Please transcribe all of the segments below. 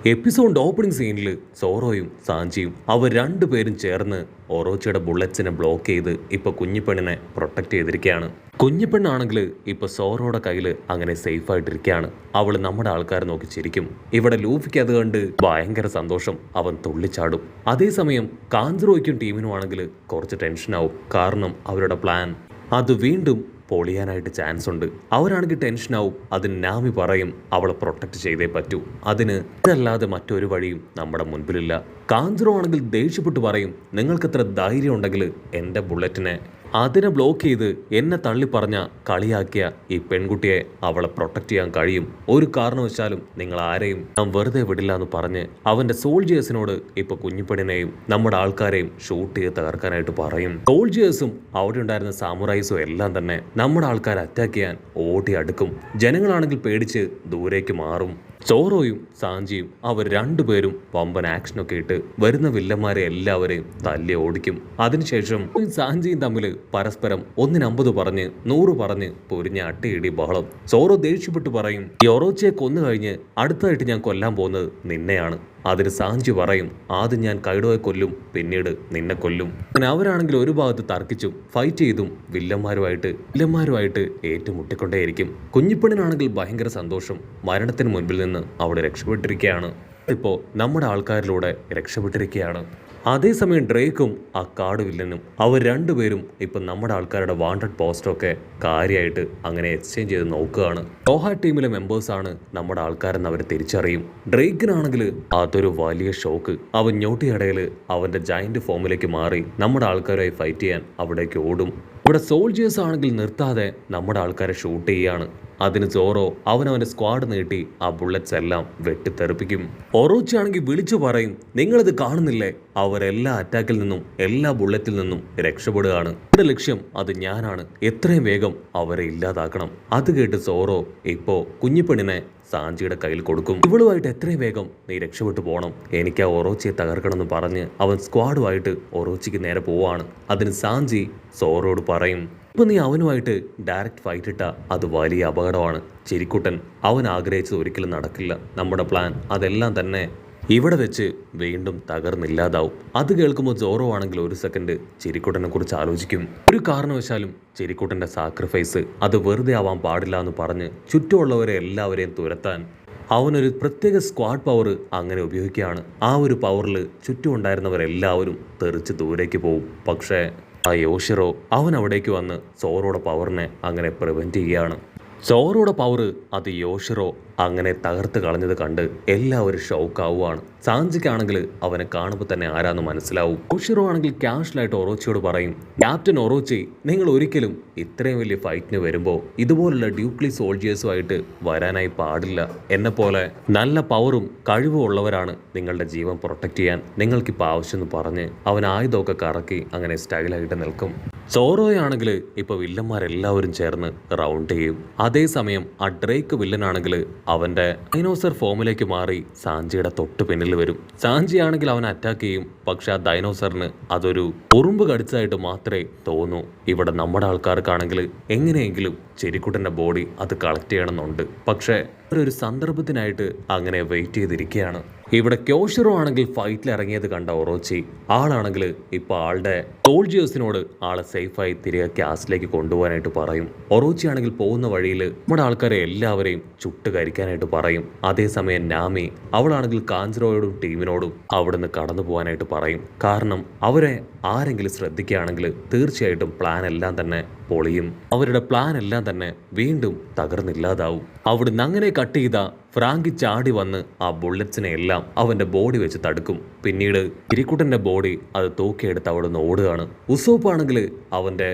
Episode opening സീനിൽ സോറോയും സാഞ്ചിയും അവർ രണ്ടുപേരും ചേർന്ന് ഒറോച്ചിയുടെ ബുള്ളറ്റ്സിനെ ബ്ലോക്ക് ചെയ്ത് ഇപ്പൊ കുഞ്ഞിപ്പെണ്ണിനെ പ്രൊട്ടക്ട് ചെയ്തിരിക്കുകയാണ്. കുഞ്ഞിപ്പെണ്ണാണെങ്കിൽ ഇപ്പൊ സോറോയുടെ കയ്യിൽ അങ്ങനെ സേഫ് ആയിട്ടിരിക്കുകയാണ്. അവള് നമ്മുടെ ആൾക്കാരെ നോക്കി ചിരിക്കും. ഇവിടെ ലൂഫിക്ക് അത് കണ്ട് ഭയങ്കര സന്തോഷം, അവൻ തുള്ളിച്ചാടും. അതേസമയം കാഞ്ചറോയ്ക്കും ടീമിനും ആണെങ്കിൽ കുറച്ച് ടെൻഷനാവും. കാരണം അവരുടെ പ്ലാൻ അത് വീണ്ടും പൊളിയാനായിട്ട് ചാൻസ് ഉണ്ട്. അവരാണെങ്കിൽ ടെൻഷനാവും. അതിന് നാമി പറയും അവളെ പ്രൊട്ടക്ട് ചെയ്തേ പറ്റൂ, അതിന് ഇതല്ലാതെ മറ്റൊരു വഴിയും നമ്മുടെ മുൻപിലില്ല. കാഞ്ചറോ ആണെങ്കിൽ ദേഷ്യപ്പെട്ട് പറയും, നിങ്ങൾക്കെത്ര ധൈര്യം ഉണ്ടെങ്കിൽ എൻ്റെ ബുള്ളറ്റിനെ അതിനെ ബ്ലോക്ക് ചെയ്ത് എന്നെ തള്ളി പറഞ്ഞ കളിയാക്കിയ ഈ പെൺകുട്ടിയെ അവളെ പ്രൊട്ടക്ട് ചെയ്യാൻ കഴിയും. ഒരു കാരണവശാലും നിങ്ങൾ ആരെയും നാം വെറുതെ വിടില്ല എന്ന് പറഞ്ഞ് അവന്റെ സോൾജിയേഴ്സിനോട് ഇപ്പൊ കുഞ്ഞിപ്പെണ്ണിനെയും നമ്മുടെ ആൾക്കാരെയും ഷൂട്ട് ചെയ്ത് തകർക്കാനായിട്ട് പറയും. സോൾജിയേഴ്സും അവിടെ ഉണ്ടായിരുന്ന സാമുറൈസും എല്ലാം തന്നെ നമ്മുടെ ആൾക്കാരെ അറ്റാക്ക് ചെയ്യാൻ ഓടി അടുക്കും. ജനങ്ങളാണെങ്കിൽ പേടിച്ച് ദൂരേക്ക് മാറും. സോറോയും സാഞ്ചിയും അവർ രണ്ടുപേരും വമ്പൻ ആക്ഷനൊക്കെ ഇട്ട് വരുന്ന വില്ലന്മാരെ എല്ലാവരെയും തല്ലി ഓടിക്കും. അതിനുശേഷം സാഞ്ചിയും തമ്മിൽ പരസ്പരം 150 പറഞ്ഞ് 100 പറഞ്ഞ് പൊരിഞ്ഞ അട്ടിയിടി ബഹളം. സോറോ ദേഷ്യപ്പെട്ട് പറയും, ഈ ഒറോച്ചിയെ കൊന്നു കഴിഞ്ഞ് അടുത്തായിട്ട് ഞാൻ കൊല്ലാൻ പോകുന്നത് നിന്നെയാണ്. അതിന് സാഞ്ചി പറയും, ആദ്യം ഞാൻ കൈഡോയെ കൊല്ലും, പിന്നീട് നിന്നെ കൊല്ലും. അങ്ങനെ അവരാണെങ്കിൽ ഒരു ഭാഗത്ത് തർക്കിച്ചും ഫൈറ്റ് ചെയ്തും വില്ലന്മാരുമായിട്ട് ഏറ്റുമുട്ടിക്കൊണ്ടേയിരിക്കും. കുഞ്ഞിപ്പെണ്ണിനാണെങ്കിൽ ഭയങ്കര സന്തോഷം. മരണത്തിന് മുൻപിൽ നിന്ന് അവിടെ രക്ഷപ്പെട്ടിരിക്കുകയാണ്. ഇപ്പോൾ നമ്മുടെ ആൾക്കാരിലൂടെ രക്ഷപ്പെട്ടിരിക്കുകയാണ്. അതേസമയം ഡ്രേക്കും ആ കാട് വില്ലനും അവർ രണ്ടുപേരും ഇപ്പം നമ്മുടെ ആൾക്കാരുടെ വാണ്ടഡ് പോസ്റ്ററൊക്കെ കാര്യമായിട്ട് അങ്ങനെ എക്സ്ചേഞ്ച് ചെയ്ത് നോക്കുകയാണ്. ഡോഹ ടീമിലെ മെമ്പേഴ്സാണ് നമ്മുടെ ആൾക്കാരെന്ന് അവർ തിരിച്ചറിയും. ഡ്രേക്കിനാണെങ്കിൽ അതൊരു വലിയ ഷോക്ക്. അവൻ ഞൊട്ടിയിടയിൽ അവൻ്റെ ജയന്റ് ഫോമിലേക്ക് മാറി നമ്മുടെ ആൾക്കാരുമായി ഫൈറ്റ് ചെയ്യാൻ അവിടേക്ക് ഓടും. ഇവിടെ സോൾജിയേഴ്സ് ആണെങ്കിൽ നിർത്താതെ നമ്മുടെ ആൾക്കാരെ ഷൂട്ട് ചെയ്യാണ്. അതിന് സോറോ അവനവൻ്റെ സ്ക്വാഡ് നീട്ടി ആ ബുള്ളറ്റ്സ് എല്ലാം വെട്ടിത്തെറിപ്പിക്കും. ഒറോച്ചി ആണെങ്കിൽ വിളിച്ചു പറയും, നിങ്ങളിത് കാണുന്നില്ലേ, അവരെല്ലാ അറ്റാക്കിൽ നിന്നും എല്ലാ ബുള്ളറ്റിൽ നിന്നും രക്ഷപ്പെടുകയാണ്. എന്റെ ലക്ഷ്യം അത് ഞാനാണ്, എത്രയും വേഗം അവരെ ഇല്ലാതാക്കണം. അത് കേട്ട് സോറോ ഇപ്പോ കുഞ്ഞിപ്പെണ്ണിനെ സാഞ്ചിയുടെ കയ്യിൽ കൊടുക്കും. ഇവളുമായിട്ട് എത്രയും വേഗം നീ രക്ഷപ്പെട്ടു പോകണം, എനിക്ക് ആ ഒറോച്ചിയെ തകർക്കണമെന്ന് പറഞ്ഞ് അവൻ സ്ക്വാഡുമായിട്ട് ഒറോച്ചിക്ക് നേരെ പോവാണ്. അതിന് സാഞ്ചി സോറോട് പറയും, ഇപ്പൊ നീ അവനുമായിട്ട് ഡയറക്റ്റ് ഫൈറ്റ് ഇട്ടാ അത് വലിയ അപകടമാണ്. ചിരിക്കുട്ടൻ അവൻ ആഗ്രഹിച്ചത് ഒരിക്കലും നടക്കില്ല. നമ്മുടെ പ്ലാൻ അതെല്ലാം തന്നെ ഇവിടെ വെച്ച് വീണ്ടും തകർന്നില്ലാതാവും. അത് കേൾക്കുമ്പോൾ സോറോ ആണെങ്കിൽ ഒരു സെക്കൻഡ് ചിരിക്കുട്ടനെ കുറിച്ച് ആലോചിക്കും. ഒരു കാരണവശാലും ചിരിക്കുട്ടൻ്റെ സാക്രിഫൈസ് അത് വെറുതെ ആവാൻ പാടില്ല എന്ന് പറഞ്ഞ് ചുറ്റുമുള്ളവരെ എല്ലാവരെയും തുരത്താൻ അവനൊരു പ്രത്യേക സ്ക്വാഡ് പവർ അങ്ങനെ ഉപയോഗിക്കുകയാണ്. ആ ഒരു പവറിൽ ചുറ്റുമുണ്ടായിരുന്നവരെല്ലാവരും തെറിച്ച് ദൂരേക്ക് പോവും. പക്ഷേ ആ യോഷിറോ അവൻ അവിടേക്ക് വന്ന് സോറോയുടെ പവറിനെ അങ്ങനെ പ്രിവെന്റ് ചെയ്യുകയാണ്. സോറോയുടെ പവർ അത് യോഷിറോ അങ്ങനെ തകർത്ത് കളഞ്ഞത് കണ്ട് എല്ലാവരും ഷോക്കാവുകയാണ്. സാഞ്ചിക്കാണെങ്കിൽ അവനെ കാണുമ്പോൾ തന്നെ ആരാന്ന് മനസ്സിലാവും. യോഷിറോ ആണെങ്കിൽ ക്യാഷ്വലായിട്ട് ഒറോച്ചിയോട് പറയും, ക്യാപ്റ്റൻ ഒറോച്ചി, നിങ്ങൾ ഒരിക്കലും ഇത്രയും വലിയ ഫൈറ്റിന് വരുമ്പോൾ ഇതുപോലുള്ള ഡ്യൂപ്ലി സോൾജിയേഴ്സുമായിട്ട് വരാനായി പാടില്ല. എന്നെപ്പോലെ നല്ല പവറും കഴിവും ഉള്ളവരാണ് നിങ്ങളുടെ ജീവൻ പ്രൊട്ടക്ട് ചെയ്യാൻ നിങ്ങൾക്കിപ്പോൾ ആവശ്യമെന്ന് പറഞ്ഞ് അവൻ ആയുധമൊക്കെ കറക്കി അങ്ങനെ സ്റ്റൈലായിട്ട് നിൽക്കും. സോറോയാണെങ്കിൽ ഇപ്പോൾ വില്ലന്മാരെല്ലാവരും ചേർന്ന് റൗണ്ട് ചെയ്യും. അതേസമയം ആ ഡ്രേക്ക് വില്ലനാണെങ്കിൽ അവൻ്റെ ഡൈനോസർ ഫോമിലേക്ക് മാറി സാഞ്ചിയുടെ തൊട്ട് പിന്നിൽ വരും. സാഞ്ചി ആണെങ്കിൽ അവനെ അറ്റാക്ക് ചെയ്യും. പക്ഷെ ആ ഡൈനോസറിന് അതൊരു ഉറുമ്പ് കടിച്ചതായിട്ട് മാത്രമേ തോന്നൂ. ഇവിടെ നമ്മുടെ ആൾക്കാർക്കാണെങ്കിൽ എങ്ങനെയെങ്കിലും ചെരിക്കുട്ടൻ്റെ ബോഡി അത് കളക്ട് ചെയ്യണമെന്നുണ്ട്. പക്ഷേ ഒരു സന്ദർഭത്തിനായിട്ട് അങ്ങനെ വെയിറ്റ് ചെയ്തിരിക്കുകയാണ്. ഇവിടെ ക്യോഷിറോ ആണെങ്കിൽ ഫൈറ്റിൽ ഇറങ്ങിയത് കണ്ട ഒറോച്ചി ആളാണെങ്കിൽ ഇപ്പോൾ ആളുടെ സോൾജിയേഴ്സിനോട് ആളെ സേഫായി തിരികെ ക്യാസിലേക്ക് കൊണ്ടുപോകാനായിട്ട് പറയും. ഒറോച്ചി ആണെങ്കിൽ പോകുന്ന വഴിയിൽ നമ്മുടെ ആൾക്കാരെ എല്ലാവരെയും ചുട്ട് കരിക്കാനായിട്ട് പറയും. അതേസമയം നാമി അവളാണെങ്കിൽ കാഞ്ചറോയോടും ടീമിനോടും അവിടുന്ന് കടന്നു പോകാനായിട്ട് പറയും. കാരണം അവരെ ആരെങ്കിലും ശ്രദ്ധിക്കുകയാണെങ്കിൽ തീർച്ചയായിട്ടും പ്ലാൻ എല്ലാം തന്നെ പൊളിയും. അവരുടെ പ്ലാൻ എല്ലാം തന്നെ വീണ്ടും തകർന്നില്ലാതാവും. അവിടുന്ന് അങ്ങനെ കട്ട് ചെയ്ത ഫ്രാങ്കി ചാടി വന്ന് ആ ബുള്ളറ്റ്സിനെ എല്ലാം അവന്റെ ബോഡി വെച്ച് തടുക്കും. പിന്നീട് കിരിക്കുട്ടന്റെ ബോഡി അത് തൂക്കിയെടുത്ത് അവിടുന്ന് ഓടുകയാണ്. ഉസോപ്പാണെങ്കിൽ അവന്റെ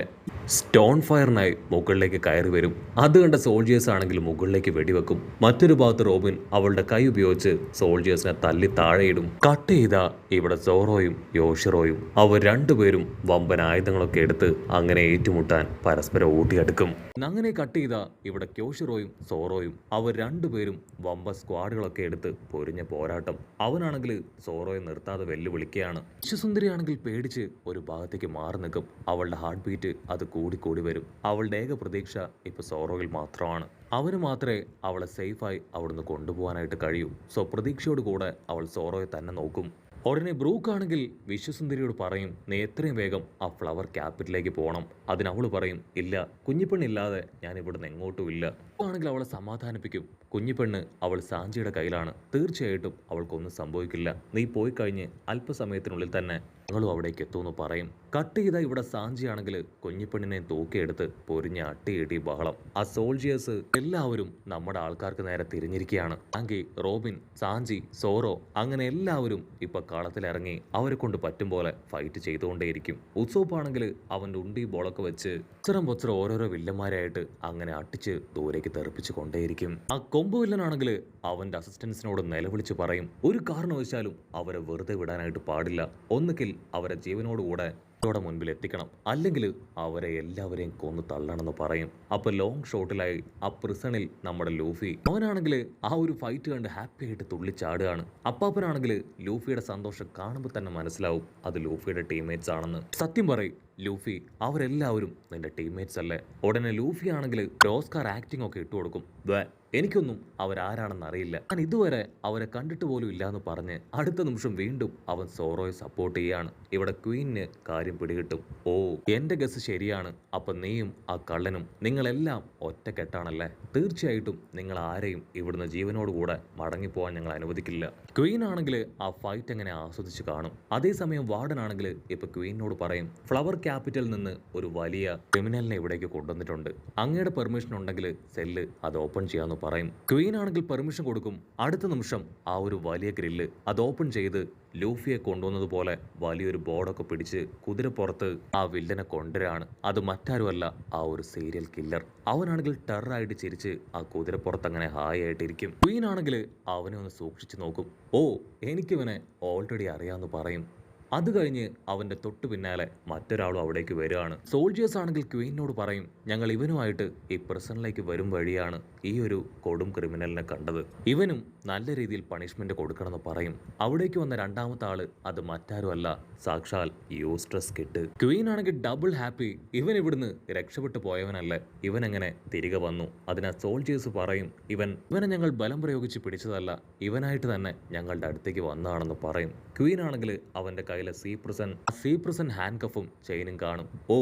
സ്റ്റോൺ ഫയറിനായി മുകളിലേക്ക് കയറി വരും. അത് കണ്ട സോൾജിയേഴ്സ് ആണെങ്കിൽ മുകളിലേക്ക് വെടിവെക്കും. മറ്റൊരു ഭാഗത്ത് റോബിൻ അവളുടെ കൈ ഉപയോഗിച്ച് സോൾജിയേഴ്സിനെ തല്ലി താഴെയിടും. കട്ട് ചെയ്ത ഇവിടെ സോറോയും യോഷിറോയും അവർ രണ്ടുപേരും വമ്പൻ ആയുധങ്ങളൊക്കെ എടുത്ത് അങ്ങനെ ഏറ്റുമുട്ടാൻ പരസ്പരം ഊട്ടിയെടുക്കും. അങ്ങനെ കട്ട് ചെയ്ത ഇവിടെ ക്യോഷിറോയും സോറോയും അവർ രണ്ടുപേരും വമ്പ സ്ക്വാഡുകളൊക്കെ എടുത്ത് പൊരിഞ്ഞ പോരാട്ടം. അവനാണെങ്കിൽ സോറോയെ നിർത്താതെ വെല്ലുവിളിക്കുകയാണ്. വിശ്വസുന്ദരിയാണെങ്കിൽ പേടിച്ച് ഒരു ഭാഗത്തേക്ക് മാറി നിൽക്കും. അവളുടെ ഹാർട്ട് ബീറ്റ് അത് കൂടി വരും. അവളുടെ ഏക പ്രതീക്ഷ ഇപ്പൊ സോറോയിൽ മാത്രമാണ്. അവന് മാത്രമേ അവളെ സേഫായി അവിടുന്ന് കൊണ്ടുപോകാനായിട്ട് കഴിയൂ. സോ പ്രതീക്ഷയോട് കൂടെ അവൾ സോറോയെ തന്നെ നോക്കും. ഉടനെ ബ്രൂക്ക് ആണെങ്കിൽ വിശ്വസുന്ദരിയോട് പറയും, നീ എത്രയും വേഗം ആ ഫ്ലവർ ക്യാപിറ്റലിലേക്ക് പോകണം. അതിന് അവൾ പറയും, ഇല്ല, കുഞ്ഞിപ്പെണ്ണില്ലാതെ ഞാൻ ഇവിടുന്ന് എങ്ങോട്ടും ഇല്ല. ആണെങ്കിൽ അവളെ സമാധാനിപ്പിക്കും. കുഞ്ഞിപ്പെണ്ണ് അവൾ സാഞ്ചിയുടെ കയ്യിലാണ്, തീർച്ചയായിട്ടും അവൾക്കൊന്നും സംഭവിക്കില്ല. നീ പോയി കഴിഞ്ഞ് അല്പസമയത്തിനുള്ളിൽ തന്നെ ഞങ്ങളും അവിടേക്ക് എത്തുമെന്ന് പറയും. കട്ട് ചെയ്ത ഇവിടെ സാഞ്ചിയാണെങ്കിൽ കുഞ്ഞിപ്പെണ്ണിനെ തൂക്കിയെടുത്ത് പൊരിഞ്ഞ അട്ടിയിടി ബഹളം. ആ സോൾജിയേഴ്സ് എല്ലാവരും നമ്മുടെ ആൾക്കാർക്ക് നേരെ തിരിഞ്ഞിരിക്കുകയാണ്. ആങ്കി, റോബിൻ, സാഞ്ചി, സോറോ അങ്ങനെ എല്ലാവരും ഇപ്പൊ കളത്തിലിറങ്ങി അവരെ കൊണ്ട് പറ്റും പോലെ ഫൈറ്റ് ചെയ്തുകൊണ്ടേയിരിക്കും. ഉത്സവപ്പാണെങ്കിൽ അവന്റെ ഉണ്ടി ബോളൊക്കെ വെച്ച് പൊച്ചറം ഓരോരോ വില്ലന്മാരായിട്ട് അങ്ങനെ അട്ടിച്ച് ദൂരേക്ക് തെറിപ്പിച്ചു കൊണ്ടേയിരിക്കും. ആ കൊമ്പ് വില്ലനാണെങ്കിൽ അവന്റെ അസിസ്റ്റൻസിനോട് നിലവിളിച്ച് പറയും, ഒരു കാരണവശാലും അവരെ വെറുതെ വിടാനായിട്ട് പാടില്ല. ഒന്നുകിൽ അവരെ ജീവനോടുകൂടെ ോടെ മുൻപിൽ എത്തിക്കണം, അല്ലെങ്കിൽ അവരെ എല്ലാവരെയും കൊന്നു തള്ളണമെന്ന് പറയും. അപ്പൊ ലോങ് ഷോട്ടിലായി ആ പ്രിസണിൽ നമ്മുടെ ലൂഫി, അവനാണെങ്കിൽ ആ ഒരു ഫൈറ്റ് കണ്ട് ഹാപ്പി ആയിട്ട് തുള്ളിച്ചാടുകയാണ്. അപ്പാപ്പനാണെങ്കിൽ ലൂഫിയുടെ സന്തോഷം കാണുമ്പോൾ തന്നെ മനസ്സിലാവും അത് ലൂഫിയുടെ ടീംമേറ്റ്സ് ആണെന്ന്. സത്യം പറയും ലൂഫി, അവരെല്ലാവരും നിന്റെ ടീംമേറ്റ്സ് അല്ലേ? ഉടനെ ലൂഫി ആണെങ്കിൽ ഓസ്കാർ ആക്ടിംഗ് ഒക്കെ ഇട്ടുകൊടുക്കും. എനിക്കൊന്നും അവരാരാണെന്ന് അറിയില്ല, ഞാൻ ഇതുവരെ അവരെ കണ്ടിട്ട് പോലും ഇല്ലാന്ന് പറഞ്ഞ് അടുത്ത നിമിഷം വീണ്ടും അവൻ സോറോയെ സപ്പോർട്ട് ചെയ്യാണ്. ഇവിടെ ക്വീനിന് കാര്യം പിടികിട്ടും. ഓ, എന്റെ ഗസ് ശരിയാണ്. അപ്പൊ നീയും ആ കള്ളനും നിങ്ങളെല്ലാം ഒറ്റക്കെട്ടാണല്ലേ? തീർച്ചയായിട്ടും നിങ്ങൾ ആരെയും ഇവിടുന്ന് ജീവനോടുകൂടെ മടങ്ങിപ്പോവാൻ ഞങ്ങൾ അനുവദിക്കില്ല. ക്വീൻ ആണെങ്കിൽ ആ ഫൈറ്റ് എങ്ങനെ ആസ്വദിച്ച് കാണും. അതേസമയം വാർഡൻ ആണെങ്കിൽ ഇപ്പൊ ക്വീനോട് പറയും, ഫ്ലവർ ക്യാപിറ്റലിൽ നിന്ന് ഒരു വലിയ ക്രിമിനലിനെ ഇവിടേക്ക് കൊണ്ടുവന്നിട്ടുണ്ട്. അങ്ങയുടെ പെർമിഷൻ ഉണ്ടെങ്കിൽ സെല്ല് അത് ഓപ്പൺ ചെയ്യാന്ന് പറയും. ക്വീൻ ആണെങ്കിൽ പെർമിഷൻ കൊടുക്കും. അടുത്ത നിമിഷം ആ ഒരു വലിയ ഗ്രില്ല് അത് ഓപ്പൺ ചെയ്ത് ലൂഫിയെ കൊണ്ടുവന്നതുപോലെ വലിയൊരു ബോർഡൊക്കെ പിടിച്ച് കുതിരപ്പുറത്ത് ആ വില്ലനെ കൊണ്ടുവരാണ്. അത് മറ്റാരുമല്ല, ആ ഒരു സീരിയൽ കില്ലർ. അവനാണെങ്കിൽ ടെററായിട്ട് ചിരിച്ച് ആ കുതിരപ്പുറത്ത് അങ്ങനെ ഹായ് ആയിട്ടിരിക്കും. ക്വീൻ ആണെങ്കിൽ അവനെ ഒന്ന് സൂക്ഷിച്ചു നോക്കും. ഓ, എനിക്കിവനെ ഓൾറെഡി അറിയാമെന്ന് പറയും. അത് കഴിഞ്ഞ് അവന്റെ തൊട്ടു പിന്നാലെ മറ്റൊരാളും അവിടേക്ക് വരികയാണ്. സോൾജിയേഴ്സ് ആണെങ്കിൽ ക്വീനോട് പറയും, ഞങ്ങൾ ഇവനുമായിട്ട് ഈ പ്രസനിലേക്ക് വരും വഴിയാണ് ഈ ഒരു കൊടും ക്രിമിനലിനെ കണ്ടത്. ഇവനും നല്ല രീതിയിൽ പണിഷ്മെന്റ് കൊടുക്കണമെന്ന് പറയും. അവിടേക്ക് വന്ന രണ്ടാമത്തെ ആള് അത് മറ്റാരുമല്ല, സാക്ഷാൽ യൂസ്ട്രസ് കിഡ്. ക്വീൻ ആണെങ്കിൽ ഡബിൾ ഹാപ്പി. ഇവൻ ഇവിടുന്ന് രക്ഷപ്പെട്ടു പോയവനല്ലേ, ഇവൻ എങ്ങനെ തിരികെ വന്നു? അതിനാൽ സോൾജിയേഴ്സ് പറയും, ഇവനെ ഞങ്ങൾ ബലം പ്രയോഗിച്ച് പിടിച്ചതല്ല, ഇവനായിട്ട് തന്നെ ഞങ്ങളുടെ അടുത്തേക്ക് വന്നതാണെന്ന് പറയും. ക്വീൻ ആണെങ്കിൽ അവന്റെ കയ്യിലെ സീ പ്രിസൺ ഹാൻഡ് കഫും ചെയിനും കാണും. ഓ,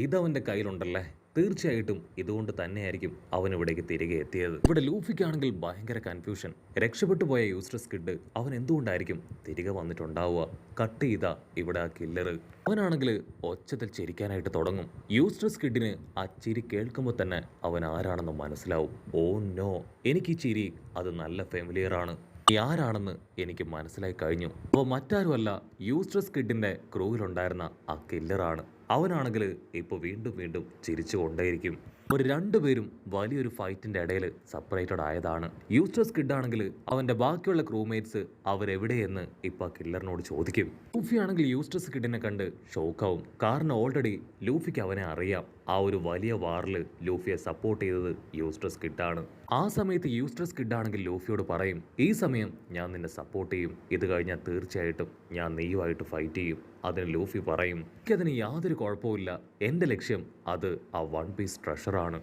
ഇതവന്റെ കയ്യിലുണ്ടല്ലേ, തീർച്ചയായിട്ടും ഇതുകൊണ്ട് തന്നെയായിരിക്കും അവൻ ഇവിടേക്ക് തിരികെ എത്തിയത്. ഇവിടെ ലൂഫിക്കാണെങ്കിൽ ഭയങ്കര കൺഫ്യൂഷൻ. രക്ഷപ്പെട്ടു പോയ യൂസ്ട്രസ് കിഡ് അവൻ എന്തുകൊണ്ടായിരിക്കും തിരികെ വന്നിട്ടുണ്ടാവുക? കട്ട് ചെയ്ത ഇവിടെ ആ കില്ലർ. അവനാണെങ്കിൽ ഒച്ചത്തിൽ ചിരിക്കാനായിട്ട് തുടങ്ങും. യൂസ്ട്രസ് കിഡിന് ആ ചിരി കേൾക്കുമ്പോൾ തന്നെ അവൻ ആരാണെന്ന് മനസ്സിലാവും. ഓ നോ, എനിക്ക് ഈ ചിരി അത് നല്ല ഫെമിലിയർ ആണ്. ആരാണെന്ന് എനിക്ക് മനസ്സിലായി കഴിഞ്ഞു. അപ്പോൾ മറ്റാരുമല്ല, യൂസ്ട്രസ് കിഡിന്റെ ക്രൂവിലുണ്ടായിരുന്ന ആ കില്ലറാണ്. അവനാണെങ്കിൽ ഇപ്പോൾ വീണ്ടും വീണ്ടും ചിരിച്ചു കൊണ്ടേയിരിക്കും. ഒരു രണ്ടുപേരും വലിയൊരു ഫൈറ്റിന്റെ ഇടയിൽ സെപ്പറേറ്റഡ് ആയതാണ്. യൂസ്ട്രസ് കിഡ് ആണെങ്കിൽ അവന്റെ ബാക്കിയുള്ള ക്രൂമേറ്റ്സ് അവരെവിടെയെന്ന് ഇപ്പൊ കില്ലറിനോട് ചോദിക്കും. ലൂഫി ആണെങ്കിൽ യൂസ്ട്രസ് കിഡിനെ കണ്ട് ഷോക്കാവും. കാരണം ഓൾറെഡി ലൂഫിക്ക് അവനെ അറിയാം. ആ ഒരു വലിയ വാറിൽ ലൂഫിയെ സപ്പോർട്ട് ചെയ്തത് യൂസ്ട്രസ് കിഡാണ്. ആ സമയത്ത് യൂസ്ട്രസ് കിഡ് ആണെങ്കിൽ ലൂഫിയോട് പറയും, ഈ സമയം ഞാൻ നിന്നെ സപ്പോർട്ട് ചെയ്യും, ഇത് കഴിഞ്ഞാൽ തീർച്ചയായിട്ടും ഞാൻ നീയുമായിട്ട് ഫൈറ്റ് ചെയ്യും. അതിന് ലൂഫി പറയും, എനിക്കതിന് യാതൊരു കുഴപ്പമില്ല, എൻ്റെ ലക്ഷ്യം അത് ആ വൺ പീസ് ട്രഷറാണ്.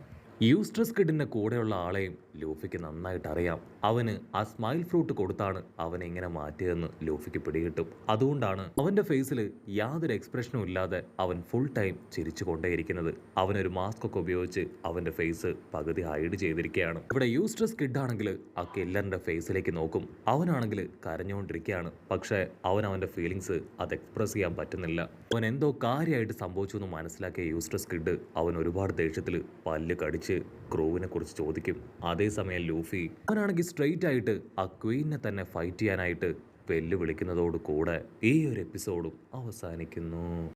യൂസ്ട്രസ് കിഡിന്റെ കൂടെയുള്ള ആളെയും ലൂഫിക്ക് നന്നായിട്ട് അറിയാം. അവന് ആ സ്മൈൽ ഫ്രൂട്ട് കൊടുത്താണ് അവനെ ഇങ്ങനെ മാറ്റിയതെന്ന് ലൂഫിക്ക് പിടികിട്ടും. അതുകൊണ്ടാണ് അവന്റെ ഫേസിൽ യാതൊരു എക്സ്പ്രഷനും ഇല്ലാതെ അവൻ ഫുൾ ടൈം ചിരിച്ചു കൊണ്ടേയിരിക്കുന്നത്. അവനൊരു മാസ്ക് ഒക്കെ ഉപയോഗിച്ച് അവന്റെ ഫേസ് പകുതി ഹൈഡ് ചെയ്തിരിക്കുകയാണ്. ഇവിടെ യൂസ്ട്രസ് കിഡ് ആണെങ്കിൽ ആ കില്ലറിന്റെ ഫേസിലേക്ക് നോക്കും. അവനാണെങ്കിൽ കരഞ്ഞുകൊണ്ടിരിക്കുകയാണ്. പക്ഷേ അവന്റെ ഫീലിങ്സ് അത് എക്സ്പ്രസ് ചെയ്യാൻ പറ്റുന്നില്ല. അവൻ എന്തോ കാര്യമായിട്ട് സംഭവിച്ചു എന്ന് മനസ്സിലാക്കിയ യൂസ്ട്രസ് കിഡ് അവൻ ഒരുപാട് ദേഷ്യത്തിൽ പല്ല് കടിച്ച് ക്രൂവിനെ കുറിച്ച് ചോദിക്കും. അതേസമയം ലൂഫി അവനാണെങ്കിൽ സ്ട്രെയിറ്റ് ആയിട്ട് ആ ക്വീനിനെ തന്നെ ഫൈറ്റ് ചെയ്യാനായിട്ട് വെല്ലുവിളിക്കുന്നതോട് കൂടെ ഈ ഒരു എപ്പിസോഡും അവസാനിക്കുന്നു.